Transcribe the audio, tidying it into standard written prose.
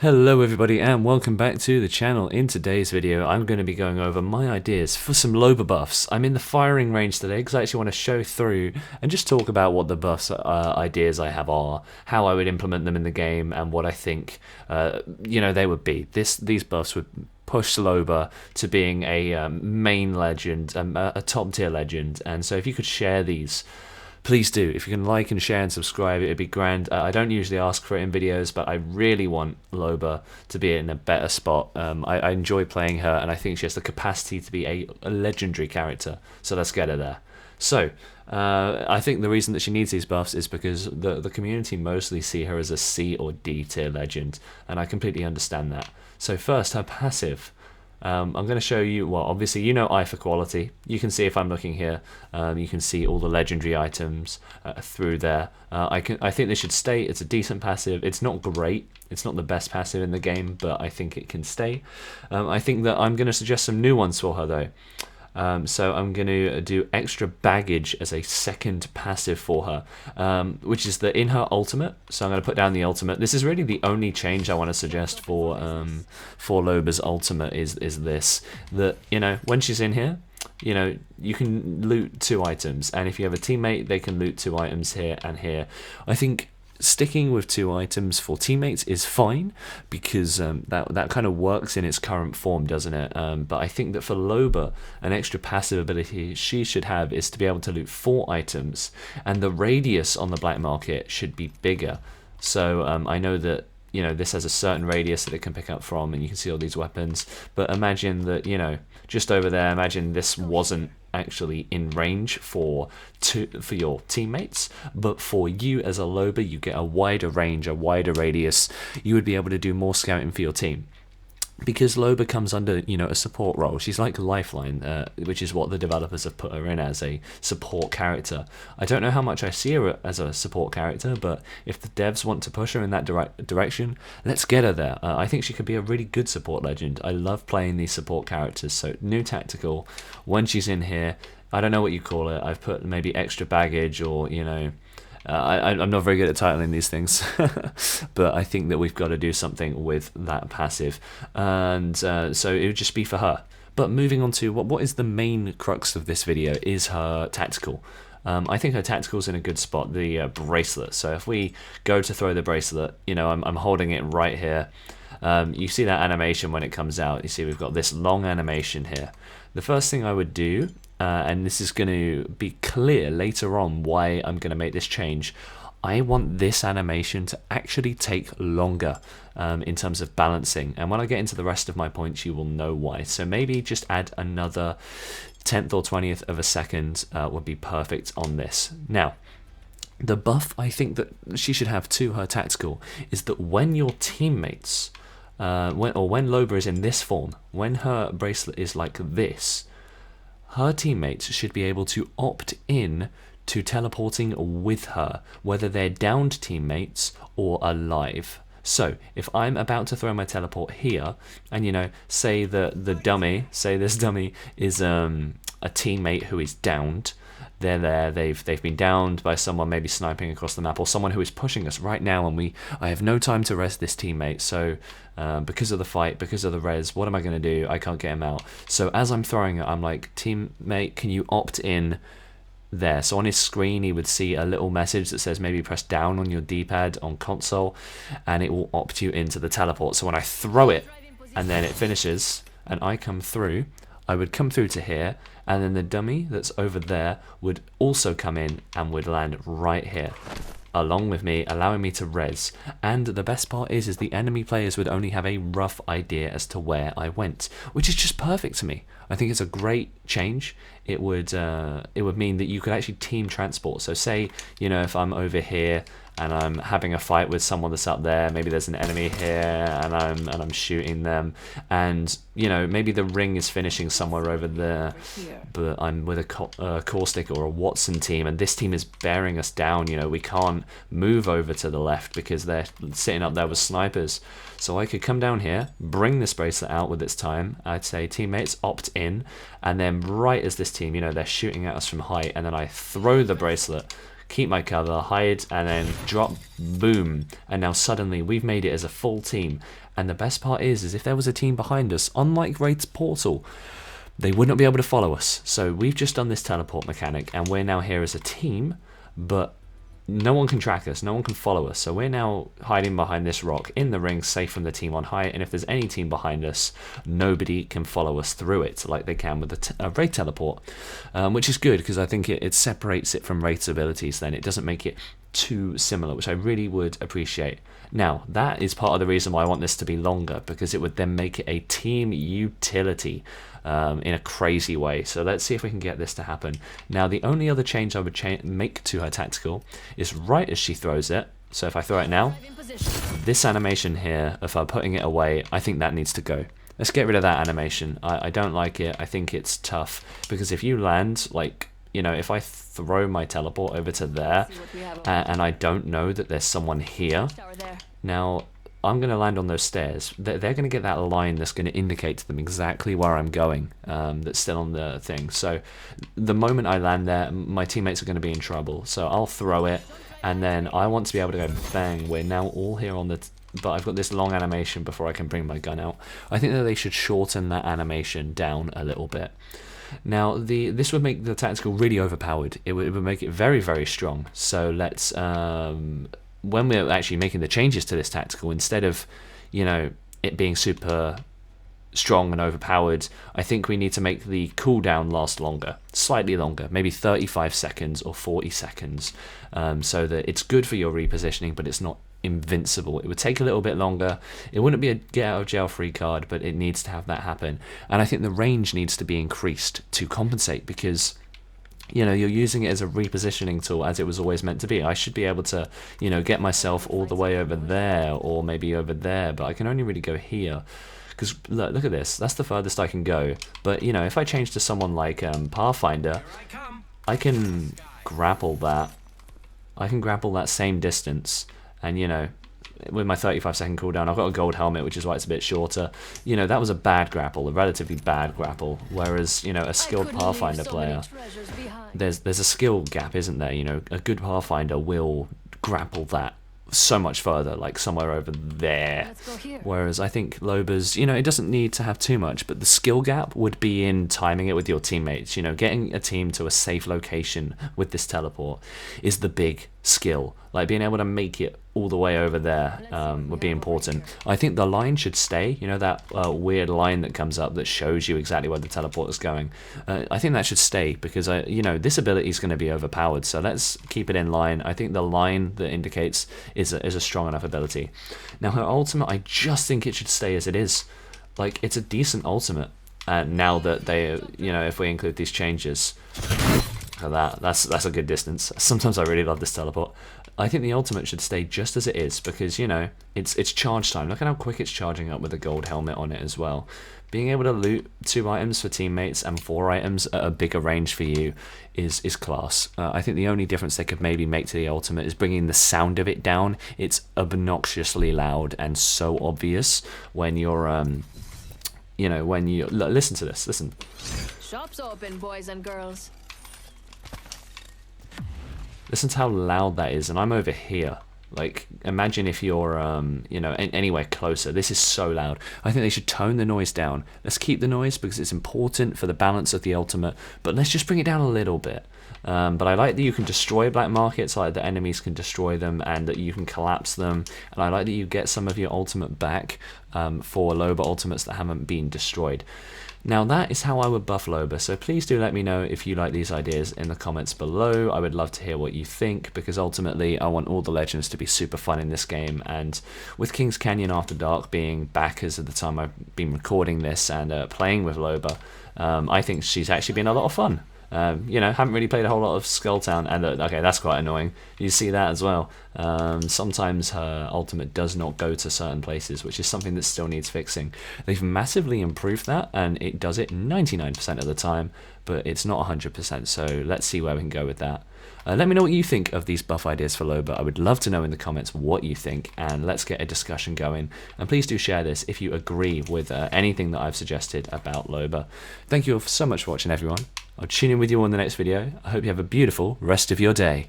Hello everybody and welcome back to the channel. In today's video I'm going to be going over my ideas for some Loba buffs. I'm in the firing range today because I actually want to show through and just talk about what the buffs ideas I have are, how I would implement them in the game, and what I think they would be. These buffs would push Loba to being a main legend, a top tier legend, and so if you could share these, please do. If you can like and share and subscribe, it'd be grand. I don't usually ask for it in videos, but I really want Loba to be in a better spot. I enjoy playing her, and I think she has the capacity to be a legendary character. So let's get her there. So, I think the reason that she needs these buffs is because the community mostly see her as a C or D tier legend, and I completely understand that. So first, her passive. I'm going to show you, well, obviously you know eye for quality. You can see if I'm looking here, you can see all the legendary items through there. I think this should stay. It's a decent passive. It's not great. It's not the best passive in the game, but I think it can stay. I think that I'm going to suggest some new ones for her though. So I'm going to do extra baggage as a second passive for her, which is in her ultimate. So I'm going to put down the ultimate. This is really the only change I want to suggest for Loba's ultimate is this, that, you know, when she's in here, you know, you can loot 2 items, and if you have a teammate, they can loot 2 items here and here. I think sticking with 2 items for teammates is fine, because that kind of works in its current form, doesn't it? But I think that for Loba, an extra passive ability she should have is to be able to loot 4 items, and the radius on the black market should be bigger. So I know that, you know, this has a certain radius that it can pick up from, and you can see all these weapons, but imagine that, you know, just over there, imagine this wasn't actually in range for your teammates, but for you as a Loba, you get a wider range, a wider radius. You would be able to do more scouting for your team, because Loba comes under, you know, a support role. She's like Lifeline, which is what the developers have put her in, as a support character. I don't know how much I see her as a support character, but if the devs want to push her in that direction, let's get her there. I think she could be a really good support legend. I love playing these support characters. So new tactical, when she's in here, I don't know what you call it. I've put maybe extra baggage, or, you know, I'm not very good at titling these things, but I think that we've got to do something with that passive, and so it would just be for her. But moving on to what is the main crux of this video is her tactical. I think her tactical's in a good spot, the bracelet. So if we go to throw the bracelet, you know, I'm holding it right here. You see that animation when it comes out. You see we've got this long animation here. The first thing I would do, and this is going to be clear later on why I'm going to make this change, I want this animation to actually take longer in terms of balancing, and when I get into the rest of my points you will know why. So maybe just add another 10th or 20th of a second would be perfect on this. Now, the buff I think that she should have to her tactical is that when your teammates, when Loba is in this form, when her bracelet is like this, her teammates should be able to opt in to teleporting with her, whether they're downed teammates or alive. So if I'm about to throw my teleport here, and, you know, say this dummy is a teammate who is downed. They're there, they've been downed by someone maybe sniping across the map, or someone who is pushing us right now, and I have no time to res this teammate. So because of the fight, because of the res, what am I going to do? I can't get him out. So as I'm throwing it, I'm like, teammate, can you opt in there? So on his screen he would see a little message that says maybe press down on your D-pad on console, and it will opt you into the teleport. So when I throw it and then it finishes and I come through, I would come through to here, and then the dummy that's over there would also come in and would land right here along with me, allowing me to res. And the best part is the enemy players would only have a rough idea as to where I went, which is just perfect to me. I think it's a great change. It would mean that you could actually team transport. So say, you know, if I'm over here and I'm having a fight with someone that's up there, maybe there's an enemy here and I'm shooting them, and, you know, maybe the ring is finishing somewhere over there, but I'm with a Caustic or a Watson team, and this team is bearing us down. You know, we can't move over to the left because they're sitting up there with snipers. So I could come down here, bring this bracelet out with its time. I'd say teammates opt in, and then right as this team, you know, they're shooting at us from height, and then I throw the bracelet, keep my cover, hide, and then drop, boom. And now suddenly we've made it as a full team. And the best part is if there was a team behind us, unlike Raid's portal, they would not be able to follow us. So we've just done this teleport mechanic, and we're now here as a team, but no one can track us, no one can follow us. So we're now hiding behind this rock in the ring, safe from the team on high, and if there's any team behind us, nobody can follow us through it like they can with a Raid teleport, which is good because I think it separates it from Raid's abilities. Then it doesn't make it too similar, which I really would appreciate. Now, that is part of the reason why I want this to be longer, because it would then make it a team utility in a crazy way. So let's see if we can get this to happen. Now, the only other change I would make to her tactical is right as she throws it. So if I throw it now, this animation here of her putting it away, I think that needs to go. Let's get rid of that animation. I don't like it. I think it's tough, because if you land, like, you know, if I throw my teleport over to there and I don't know that there's someone here, now I'm going to land on those stairs. They're going to get that line that's going to indicate to them exactly where I'm going, that's still on the thing. So the moment I land there, my teammates are going to be in trouble. So I'll throw it, and then I want to be able to go bang. We're now all here on the... but I've got this long animation before I can bring my gun out. I think that they should shorten that animation down a little bit. Now, this would make the tactical really overpowered. It would make it very, very strong. So let's, when we're actually making the changes to this tactical, instead of, you know, it being super strong and overpowered, I think we need to make the cooldown last longer, slightly longer, maybe 35 seconds or 40 seconds, so that it's good for your repositioning, but it's not invincible. It would take a little bit longer. It wouldn't be a get out of jail free card, but it needs to have that happen. And I think the range needs to be increased to compensate, because, you know, you're using it as a repositioning tool as it was always meant to be. I should be able to, you know, get myself all the way over there or maybe over there, but I can only really go here. Because look at this, that's the furthest I can go. But, you know, if I change to someone like Pathfinder, I can grapple that. I can grapple that same distance. And, you know, with my 35-second cooldown, I've got a gold helmet, which is why it's a bit shorter. You know, that was a bad grapple, a relatively bad grapple. Whereas, you know, a skilled Pathfinder player, there's a skill gap, isn't there? You know, a good Pathfinder will grapple that so much further, like somewhere over there. Whereas I think Loba's, you know, it doesn't need to have too much, but the skill gap would be in timing it with your teammates. You know, getting a team to a safe location with this teleport is the big skill. Like being able to make it all the way over there would be important. I think the line should stay, you know, that weird line that comes up that shows you exactly where the teleport is going. I think that should stay, because you know, this ability is going to be overpowered, so let's keep it in line. I think the line that indicates is a strong enough ability. Now her ultimate, I just think it should stay as it is. Like, it's a decent ultimate, now that they, you know, if we include these changes. That's a good distance. Sometimes I really love this teleport. I think the ultimate should stay just as it is, because, you know, it's charge time. Look at how quick it's charging up with a gold helmet on it as well. Being able to loot 2 items for teammates and 4 items at a bigger range for you is class. I think the only difference they could maybe make to the ultimate is bringing the sound of it down. It's obnoxiously loud and so obvious when you're, you know, when you listen to this. Listen. Shops open, boys and girls. Listen to how loud that is, and I'm over here. Like, imagine if you're, you know, anywhere closer. This is so loud. I think they should tone the noise down. Let's keep the noise because it's important for the balance of the ultimate, but let's just bring it down a little bit. But I like that you can destroy black markets, I like that enemies can destroy them, and that you can collapse them, and I like that you get some of your ultimate back for Loba ultimates that haven't been destroyed. Now that is how I would buff Loba, so please do let me know if you like these ideas in the comments below. I would love to hear what you think, because ultimately I want all the legends to be super fun in this game, and with King's Canyon After Dark being back as of the time I've been recording this and playing with Loba, I think she's actually been a lot of fun. You know, haven't really played a whole lot of Skulltown, and okay, that's quite annoying. You see that as well. Sometimes her ultimate does not go to certain places, which is something that still needs fixing. They've massively improved that, and it does it 99% of the time, but it's not 100%, so let's see where we can go with that. Let me know what you think of these buff ideas for Loba. I would love to know in the comments what you think, and let's get a discussion going. And please do share this if you agree with anything that I've suggested about Loba. Thank you all so much for watching, everyone. I'll tune in with you on the next video. I hope you have a beautiful rest of your day.